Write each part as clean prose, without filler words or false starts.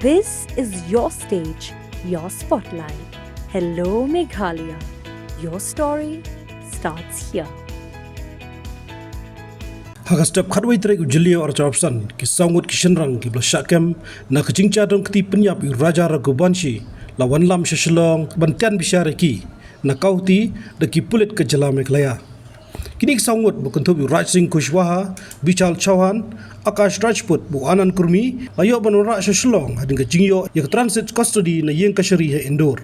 This is your stage, your spotlight. Hello Meghalaya. Your story starts here. Hagastap khadwai trek ujliya or chopsan ki sangut kishanrang ki blashakem na kachingcha dong kti penyap raja ragubanshi lawan lam shashlong bantian bishara ki na kauti da ki pulit ke jala Meghalaya kini sangut bukantu Raj Singh Kushwaha Bichal Chauhan Akash Rajput bu Anand Kurmi ayo banura shashlong hading kachingyo yak transit custody na yeng kashari he Indore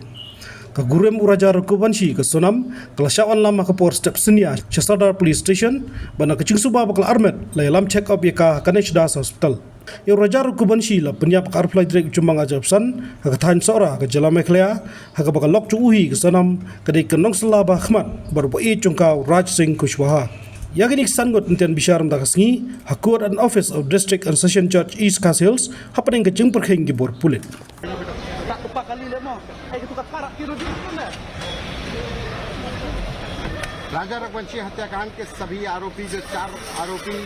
Kagurem Uraja Rakubanshi ke Sonam Kelasyawan lama ke Port Step Senia Chesada Police Station Bana kecing suba bakal armet la lam check up yaka Kaneshdas Hospital Ya Uraja Rakubanshi la penyap ka arfly direct Jumbang Ajabsan Haka Thain Sora ke Jala Meghalaya Haka bakal lok cuuhi ke Sonam Kadai kenong selaba Ahmad Baru boi cungkau Raj Singh Kushwaha Ya kini sangot entian bisharam dakasngi Hakuat and Office of District and Session Judge East Castles Hapaning kecing perkheng gibor pulit राजा रघुवंशी हत्याकांड के सभी आरोपी जो 4 आरोपी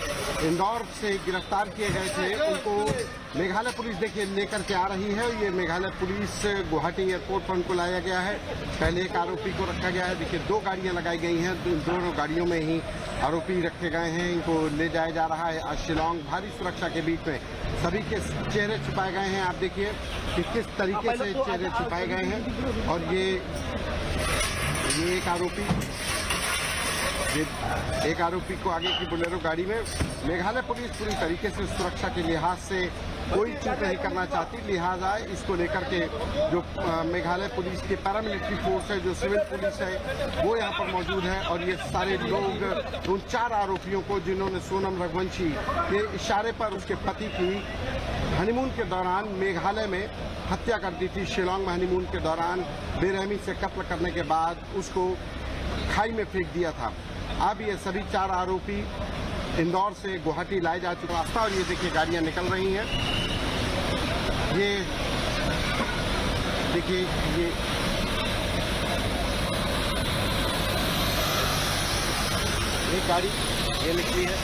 इंदौर से गिरफ्तार किए गए थे उनको मेघालय पुलिस देखिए लेकर के आ रही है। ये मेघालय पुलिस गुवाहाटी एयरपोर्ट पर उनको लाया गया है। पहले एक आरोपी को रखा गया है। देखिए 2 गाड़ियां लगाई गई हैं, दोनों गाड़ियों में ही आरोपी रखे गए हैं। इनको ले जाया जा रहा है आज शिलांग। भारी सुरक्षा के बीच में सभी के चेहरे छुपाए गए हैं। आप देखिए कि किस तरीके से चेहरे छुपाए गए हैं। और ये एक आरोपी को आगे की बोलेरो गाड़ी में मेघालय पुलिस पूरी तरीके से सुरक्षा के लिहाज से कोई चूक नहीं करना चाहती, लिहाजा इसको लेकर के जो मेघालय पुलिस के पैरामिलिट्री फोर्स है, जो सिविल पुलिस है, वो यहाँ पर मौजूद है। और ये सारे लोग उन 4 आरोपियों को जिन्होंने सोनम रघुवंशी के इशारे पर उसके पति की हनीमून के दौरान मेघालय में हत्या कर दी थी। शिलांग में हनीमून के दौरान बेरहमी से कत्ल करने के बाद उसको खाई में फेंक दिया था। अब ये सभी 4 आरोपी इंदौर से गुवाहाटी लाए जा चुका रास्ता। और ये देखिए गाड़ियां निकल रही हैं। ये देखिए ये गाड़ी ये निकली है।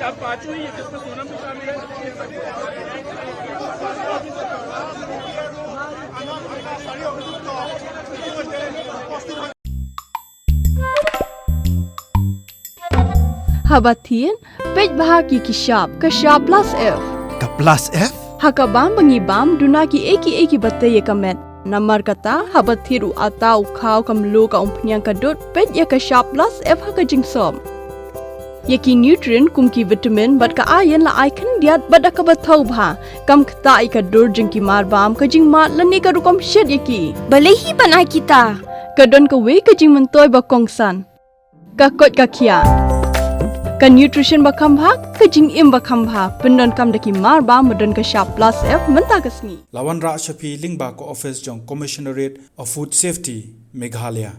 अब 5 हुई है जिसमें सोनम भी शामिल है। Habatin, pej bahagi kishap, kashap plus F. Ka plus F? Hakabam bangibam dunaki eki bataye kamet. Namar kata habathiru atau kau kamlu ka umpnyang kadut pej ya kashap plus F hakajingsom. Yaki nutrient kumki vitamin bat ka iron la icon diat bat ka bathau bha kam khta ai ka dur jingki mar bam ka jing mat lani ka rukom shed yaki balehi banai kita kadon ka we ka jing mentoy ba kongsan ka kot ka khia ka nutrition ba kham bha ka jing im ba kham bha pendon kam daki mar bam madon ka sharp plus F menta kasni Lawan Ra Shafi Lingba ko office jong Commissionerate of Food Safety Meghalaya